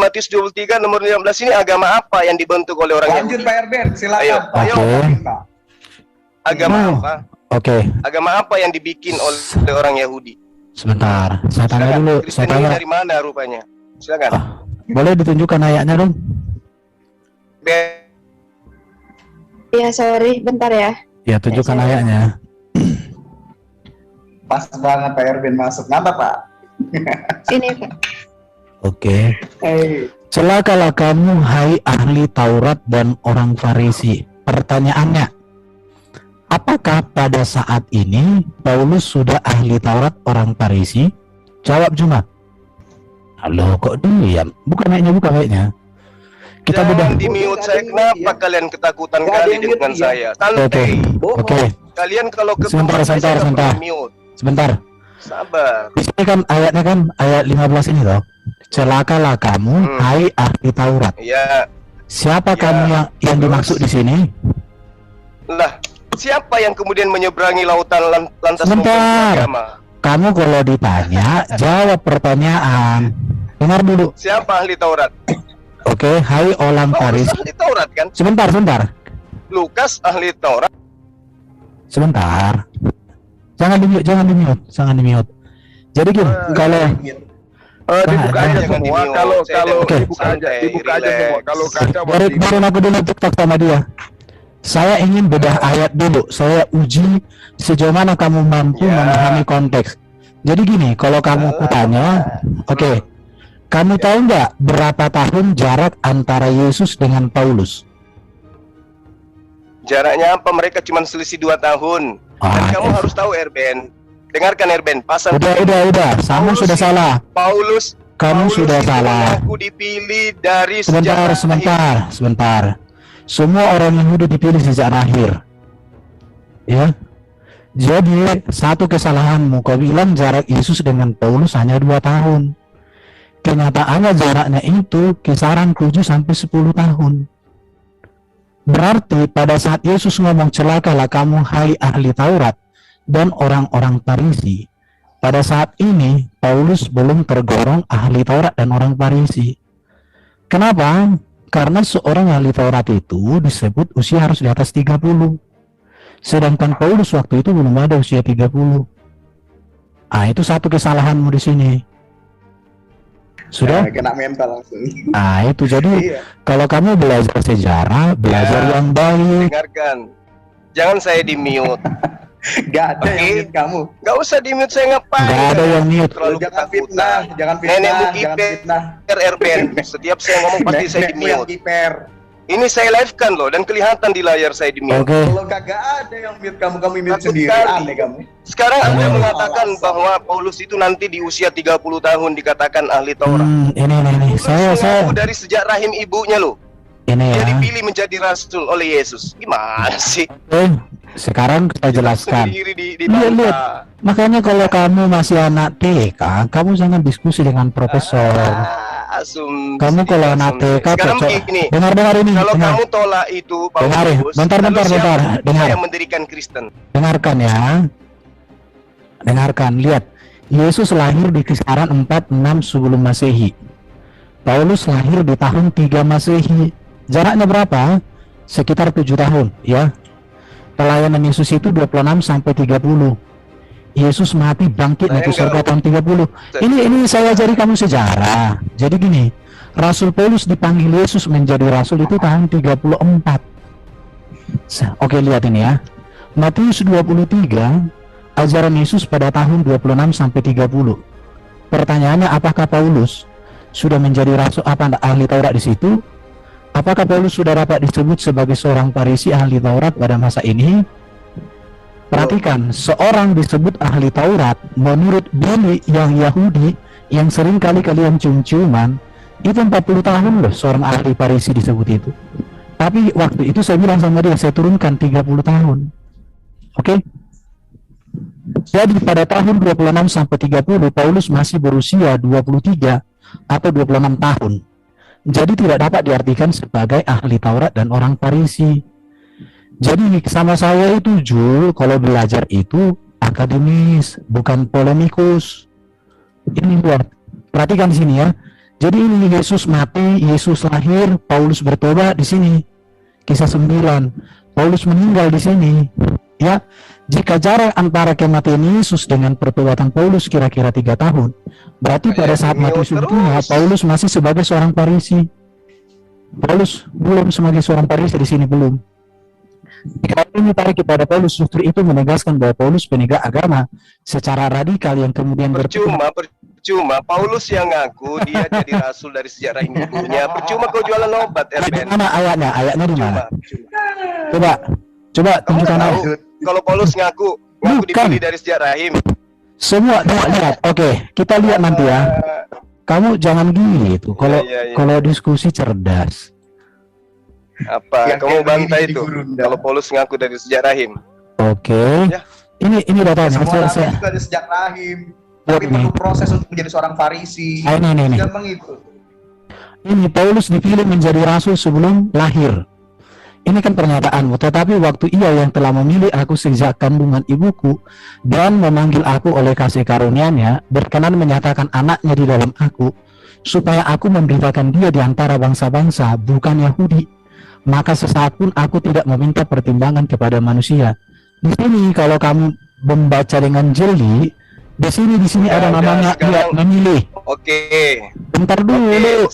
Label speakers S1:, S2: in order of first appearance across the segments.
S1: Matius 23 nomor 15 ini agama apa yang dibentuk oleh orang
S2: Lanjut
S1: Yahudi?
S2: Pak Erben, silakan.
S1: Ayo. Agama apa?
S3: Oke.
S1: Agama apa yang dibikin oleh orang Yahudi?
S3: Sebentar, saya tanya dulu.
S1: Kristen ini dari mana rupanya? Silakan.
S3: Boleh ditunjukkan ayatnya dong?
S4: Ya, sorry, bentar ya.
S3: Ya, tunjukkan ayatnya.
S2: Pas banget Pak Erben masuk. Ngapa Pak?
S4: Sini, Pak.
S3: Oke. Celakalah kamu, hai ahli Taurat dan orang Farisi. Pertanyaannya, apakah pada saat ini Paulus sudah ahli Taurat orang Farisi? Jawab cuma. Halo, kok diam? Bukan kayaknya. Kita
S1: Jangan
S3: beda.
S1: di-mute saya. Kenapa kalian ketakutan kali dengan saya? Santai.
S3: Oke.
S1: Kalian kalau
S3: Sebentar.
S1: mute.
S3: Sebentar.
S1: Sabar.
S3: Di sini kan ayatnya kan ayat 15 ini loh. Celakalah kamu, hai ahli Taurat.
S1: Ya.
S3: Siapa kamu yang dimaksud di sini?
S1: Lah, siapa yang kemudian menyeberangi lautan lantas
S3: Sebentar.
S1: agama?
S3: Kamu kalau ditanya, jawab pertanyaan. Dengar dulu.
S1: Siapa ahli Taurat?
S3: Oke, hai orang Farisi.
S1: Ahli Taurat kan?
S3: Sebentar.
S1: Lukas ahli Taurat.
S3: Sebentar. Jangan di mute. Jadi gini, kalau
S5: dibuka aja semua. Kalau
S3: Oke.
S5: dibuka aja semua. Kalau kaca
S3: baru aku dulu TikTok sama dia. Saya ingin bedah ayat dulu. Saya uji sejauh mana kamu mampu memahami konteks. Jadi gini, kalau kamu kutanya, oke, kamu tahu nggak berapa tahun jarak antara Yesus dengan Paulus?
S1: Jaraknya apa? Mereka cuma selisih 2 tahun. Dan kamu harus tahu Erben. Dengarkan Erben, pasal
S3: Udah. Kamu sudah salah.
S1: Paulus
S3: Sudah salah.
S1: Aku dipilih dari
S3: Sebentar. Semua orang Yahudi dipilih sejak lahir. Ya. Jadi satu kesalahanmu, kau bilang jarak Yesus dengan Paulus hanya 2 tahun. Kenyataannya jaraknya itu kisaran 7 sampai 10 tahun. Berarti pada saat Yesus ngomong celakalah kamu hai ahli Taurat dan orang-orang Farisi, pada saat ini Paulus belum tergolong ahli Taurat dan orang Farisi. Kenapa? Karena seorang ahli Taurat itu disebut usia harus di atas 30. Sedangkan Paulus waktu itu belum ada usia 30. Itu satu kesalahanmu di sini. Sudah?
S2: Kena mental langsung.
S3: Itu jadi kalau kamu belajar sejarah, belajar yang baik.
S1: Dengarkan. Jangan saya di-mute.
S2: Gak ada yang mute kamu.
S1: Gak usah di-mute, saya ngapain?
S3: Gak ada yang mute.
S2: Jangan fitnah.
S1: Nenek Erben. Setiap saya ngomong pasti saya di-mute. Ini saya live kan loh, dan kelihatan di layar saya di-mute.
S2: Kalau kagak ada yang mute kamu mute sendiri. Aneh kamu.
S1: Sekarang Anda mengatakan bahwa Paulus itu nanti di usia 30 tahun dikatakan ahli Taurat.
S3: Ini. Saya
S1: dari sejak rahim ibunya loh. Dia dipilih menjadi rasul oleh Yesus. Gimana sih?
S3: Sekarang kita jelaskan.
S1: Lihat.
S3: Makanya kalau kamu masih anak TK, kamu jangan diskusi dengan profesor. Kamu kalau anak TK, dengar ini.
S1: Kalau kamu tolak itu, Paulus,
S3: bentar. Dengar.
S1: Yang mendirikan Kristen.
S3: Dengarkan ya. Lihat. Yesus lahir di kisaran 46 sebelum Masehi. Paulus lahir di tahun 3 Masehi. Jaraknya berapa? Sekitar 7 tahun, ya. Pelayanan Yesus itu 26 sampai 30. Yesus mati bangkit naik ke surga tahun 30. Ini saya ajari kamu sejarah. Jadi gini, Rasul Paulus dipanggil Yesus menjadi rasul itu tahun 34. Oke, lihat ini ya. Matius 23, ajaran Yesus pada tahun 26 sampai 30. Pertanyaannya, apakah Paulus sudah menjadi rasul ahli Taurat di situ? Apakah Paulus sudah dapat disebut sebagai seorang Farisi ahli Taurat pada masa ini? Perhatikan, seorang disebut ahli Taurat menurut Billy yang Yahudi yang sering kali kalian cium-ciuman itu 40 tahun loh seorang ahli Farisi disebut itu. Tapi waktu itu saya bilang sama dia, saya turunkan 30 tahun. Oke? Jadi pada tahun 26 sampai 30 Paulus masih berusia 23 atau 26 tahun. Jadi tidak dapat diartikan sebagai ahli Taurat dan orang Farisi. Jadi sama saya itu Jul, kalau belajar itu akademis, bukan polemikus. Ini buat perhatikan di sini ya. Jadi ini Yesus mati, Yesus lahir, Paulus bertobat di sini. Kisah 9. Paulus meninggal di sini. Ya, jika jarak antara kematian Yesus dengan pertobatan Paulus kira-kira 3 tahun, berarti pada saat mati sungguhnya Paulus masih sebagai seorang Farisi. Paulus belum sebagai seorang Farisi di sini, belum. Jika ini tarik kepada Paulus, justru itu menegaskan bahwa Paulus penegak agama secara radikal yang kemudian
S1: percuma Paulus yang ngaku dia jadi rasul dari sejarah Hindunya. Percuma kau jualan obat, Erben.
S3: Mana ayatnya di mana? Coba tunjukkan ayat.
S1: Kalau Paulus ngaku dipilih dari sejarah Rahim.
S3: Semua lihat. Oke, kita lihat nanti ya. Kamu jangan gitu. Kalau diskusi cerdas.
S1: Apa? Kamu bantai itu. Kalau Paulus ngaku dari sejarah Rahim.
S3: Oke. Ya. Ini datanya.
S2: Semua juga dari sejak rahim. Tapi perlu proses untuk menjadi seorang Farisi.
S3: Ini. Ini Paulus dipilih menjadi rasul sebelum lahir. Ini kan pernyataanmu. Tetapi waktu Ia yang telah memilih aku sejak kandungan ibuku dan memanggil aku oleh kasih karunia-Nya, berkenan menyatakan anaknya di dalam aku, supaya aku memberitakan Dia di antara bangsa-bangsa, bukan Yahudi. Maka sesaat pun aku tidak meminta pertimbangan kepada manusia. Di sini kalau kamu membaca dengan jeli, di sini ada namanya Dia memilih.
S1: Oke.
S3: Bentar dulu.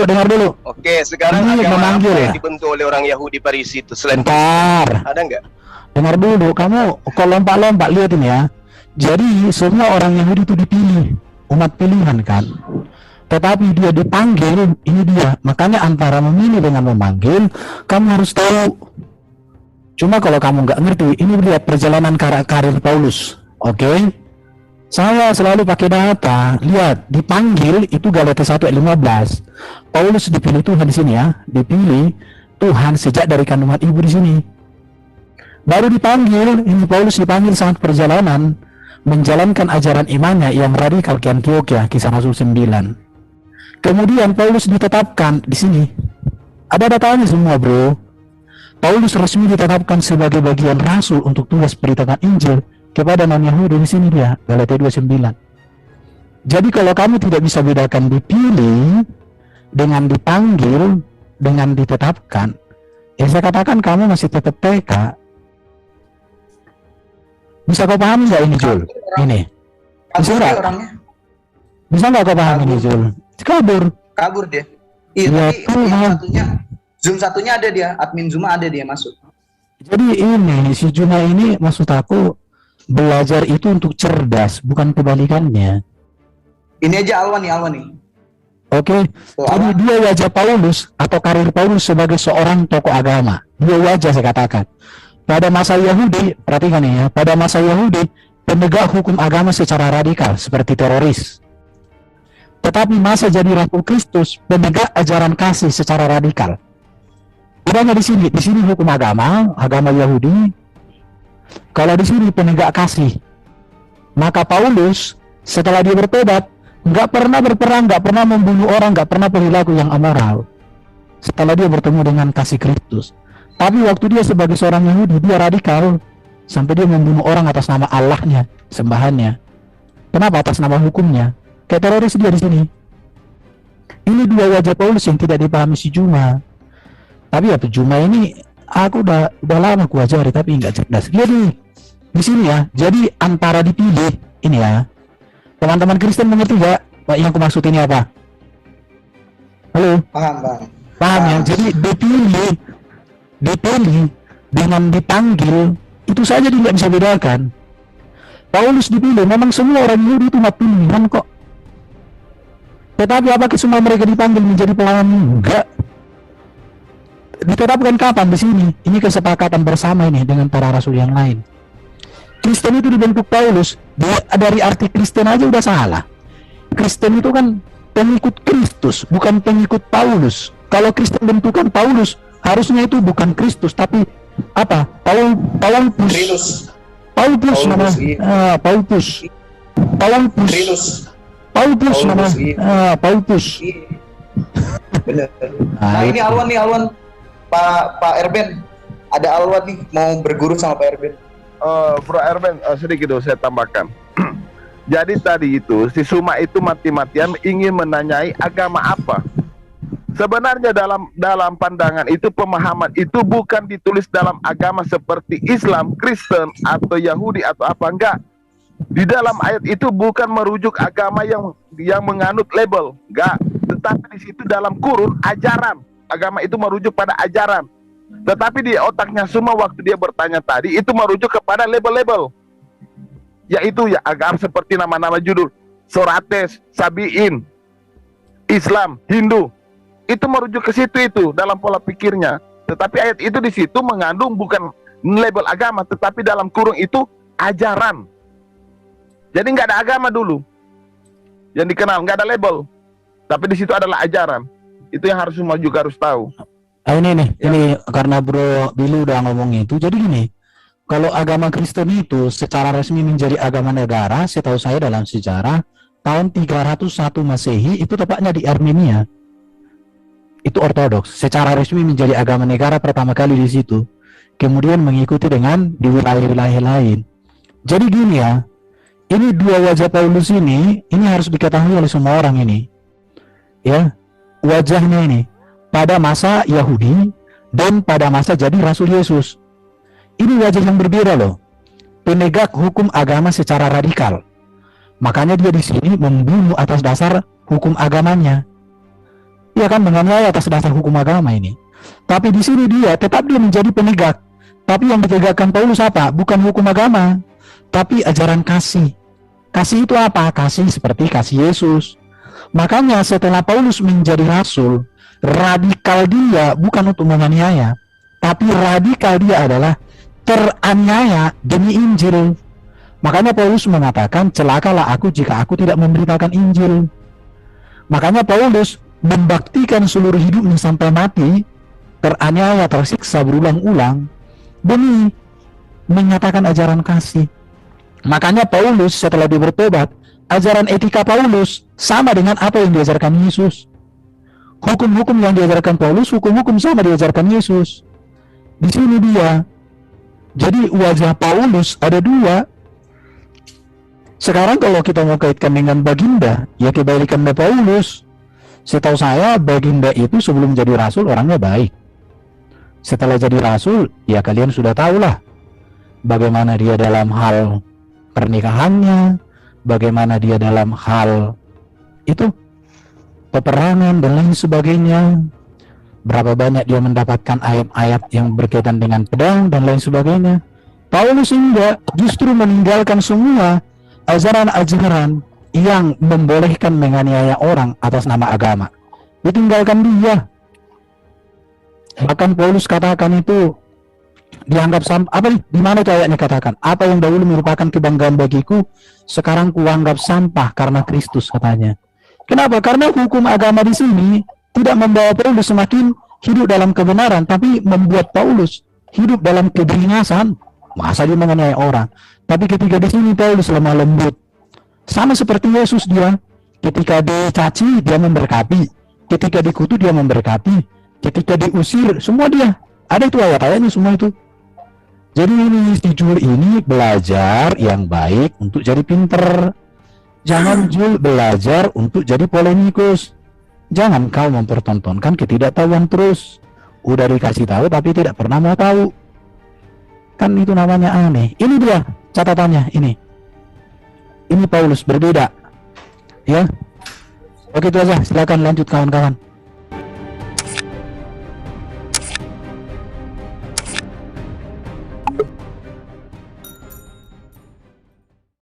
S3: Dengar dulu.
S1: Oke, sekarang agama apa yang dibentuk oleh orang Yahudi Farisi itu selain
S3: Bentar.
S1: Ada nggak?
S3: Dengar dulu. Kamu kalau lompat-lompat lihatin ya. Jadi semua orang Yahudi itu dipilih, umat pilihan kan. Tetapi dia dipanggil, ini dia. Makanya antara memilih dengan memanggil, kamu harus tahu. Cuma kalau kamu nggak ngerti, ini dia perjalanan karir Paulus. Oke? Saya selalu pakai data. Lihat, dipanggil itu Galatia 1 ayat 15. Paulus dipilih Tuhan di sini ya. Dipilih Tuhan sejak dari kandungan ibu di sini. Baru dipanggil, ini Paulus dipanggil saat perjalanan menjalankan ajaran imannya yang radikal ke Antioquia, Kisah Rasul 9. Kemudian Paulus ditetapkan di sini. Ada datanya semua, bro. Paulus resmi ditetapkan sebagai bagian rasul untuk tugas beritakan Injil kepada non-Yahudi. Di sini dia, Galatia 2:9. Jadi kalau kamu tidak bisa bedakan dipilih dengan dipanggil dengan ditetapkan, ya saya katakan kamu masih tetap TK. Bisa kau pahami nggak ini, Jul? Ini. Bisa nggak kau pahami ini, Jul?
S2: Kabur dia. Iya, tapi Zoom satunya ada dia, admin Zoom ada dia masuk.
S3: Jadi ini si Juna ini maksud aku belajar itu untuk cerdas, bukan kebalikannya.
S2: Ini aja Alwan nih.
S3: Oke. Jadi dia wajah Paulus atau karir Paulus sebagai seorang tokoh agama. Dia wajah saya katakan. Pada masa Yahudi, perhatikan ya, pada masa Yahudi penegak hukum agama secara radikal seperti teroris. Tetapi masa jadi Rasul Kristus penegak ajaran kasih secara radikal. Bedanya di sini hukum agama Yahudi. Kalau di sini penegak kasih. Maka Paulus setelah dia bertobat nggak pernah berperang, nggak pernah membunuh orang, nggak pernah perilaku yang amoral. Setelah dia bertemu dengan kasih Kristus. Tapi waktu dia sebagai seorang Yahudi dia radikal sampai dia membunuh orang atas nama Allahnya, sembahannya. Kenapa? Atas nama hukumnya. Kayak teroris dia di sini. Ini dua wajah Paulus yang tidak dipahami si Juma. Tapi ya Juma ini aku udah lama kuajari tapi nggak cerdas. Lihat nih di sini ya. Jadi antara dipilih ini ya. Teman-teman Kristen mengerti nggak yang aku maksud ini apa? Halo. Paham ya. Jadi dipilih dengan dipanggil itu saja dia nggak bisa bedakan. Paulus dipilih. Memang semua orang Yahudi itu pilihan kok. Tetapi apakah semua mereka dipanggil menjadi pelayan? Enggak. Ditetapkan kapan di sini? Ini kesepakatan bersama ini dengan para rasul yang lain. Kristen itu dibentuk Paulus. Dari arti Kristen aja udah salah. Kristen itu kan pengikut Kristus, bukan pengikut Paulus. Kalau Kristen bentukan Paulus, harusnya itu bukan Kristus, tapi apa? Paulus namanya. Paulus namanya. Paulus.
S2: Bener. Nah ini Alwan. Pak Erben, ada Alwan nih mau berguru sama Pak Erben.
S5: Bro Erben, sedikit dong saya tambahkan. Jadi tadi itu si Suma itu mati-matian ingin menanyai agama apa. Sebenarnya dalam pandangan itu, pemahaman itu bukan ditulis dalam agama seperti Islam, Kristen atau Yahudi atau apa, enggak. Di dalam ayat itu bukan merujuk agama yang menganut label, enggak. Tetapi di situ dalam kurun ajaran. Agama itu merujuk pada ajaran. Tetapi di otaknya Suma waktu dia bertanya tadi itu merujuk kepada label-label. Yaitu ya agama seperti nama-nama judul, Sorates, Sabiin, Islam, Hindu. Itu merujuk ke situ itu dalam pola pikirnya. Tetapi ayat itu di situ mengandung bukan label agama, tetapi dalam kurung itu ajaran. Jadi nggak ada agama dulu yang dikenal, nggak ada label. Tapi di situ adalah ajaran. Itu yang semua juga harus tahu.
S3: Ini nih, ini karena Bro Billy udah ngomong itu. Jadi gini, kalau agama Kristen itu secara resmi menjadi agama negara, setahu saya dalam sejarah tahun 301 Masehi itu tepatnya di Armenia. Itu ortodoks, secara resmi menjadi agama negara pertama kali di situ. Kemudian mengikuti dengan di wilayah-wilayah lain. Jadi gini ya, ini dua wajah Paulus ini harus diketahui oleh semua orang ini. Ya, wajahnya ini pada masa Yahudi dan pada masa jadi Rasul Yesus. Ini wajah yang berbeda loh. Penegak hukum agama secara radikal. Makanya dia di sini membunuh atas dasar hukum agamanya. Dia kan menganiaya atas dasar hukum agama ini. Tapi di sini dia tetap dia menjadi penegak. Tapi yang ditegakkan Paulus apa? Bukan hukum agama, tapi ajaran kasih. Kasih itu apa? Kasih seperti kasih Yesus. Makanya setelah Paulus menjadi rasul, radikal dia bukan untuk menganiaya, tapi radikal dia adalah teraniaya demi Injil. Makanya Paulus mengatakan, celakalah aku jika aku tidak memberitakan Injil. Makanya Paulus membaktikan seluruh hidupnya sampai mati, teraniaya, tersiksa berulang-ulang demi menyatakan ajaran kasih. Makanya Paulus setelah dia bertobat, ajaran etika Paulus sama dengan apa yang diajarkan Yesus. Hukum-hukum yang diajarkan Paulus, hukum-hukum sama diajarkan Yesus. Di sini dia. Jadi wajah Paulus ada dua. Sekarang kalau kita mau kaitkan dengan Baginda, ya kebalikannya Paulus. Setahu saya Baginda itu sebelum jadi rasul orangnya baik. Setelah jadi rasul, ya kalian sudah tahulah bagaimana dia dalam hal pernikahannya, bagaimana dia dalam hal itu peperangan dan lain sebagainya. Berapa banyak dia mendapatkan ayat-ayat yang berkaitan dengan pedang dan lain sebagainya. Paulus enggak, justru meninggalkan semua ajaran-ajaran yang membolehkan menganiaya orang atas nama agama. Ditinggalkan dia. Bahkan Paulus katakan itu dianggap apa nih? Di mana itu ayatnya katakan? Apa yang dahulu merupakan kebanggaan bagiku, sekarang kuanggap sampah karena Kristus, katanya. Kenapa? Karena hukum agama di sini tidak membawa Paulus semakin hidup dalam kebenaran, tapi membuat Paulus hidup dalam kebingasan. Masa dia menganiaya orang? Tapi ketika di sini Paulus lemah lembut, sama seperti Yesus dia. Ketika dicaci dia memberkati, ketika dikutuk dia memberkati, ketika diusir semua dia. Ada itu ayat-ayatnya semua itu. Jadi ini si Jul ini belajar yang baik untuk jadi pinter. Jangan Jul belajar untuk jadi polemikus. Jangan kau mempertontonkan ketidaktahuan terus. Udah dikasih tahu tapi tidak pernah mau tahu. Kan itu namanya aneh. Ini dia catatannya ini. Ini Paulus berbeda. Ya. Oke itu aja. Silakan lanjut kawan-kawan.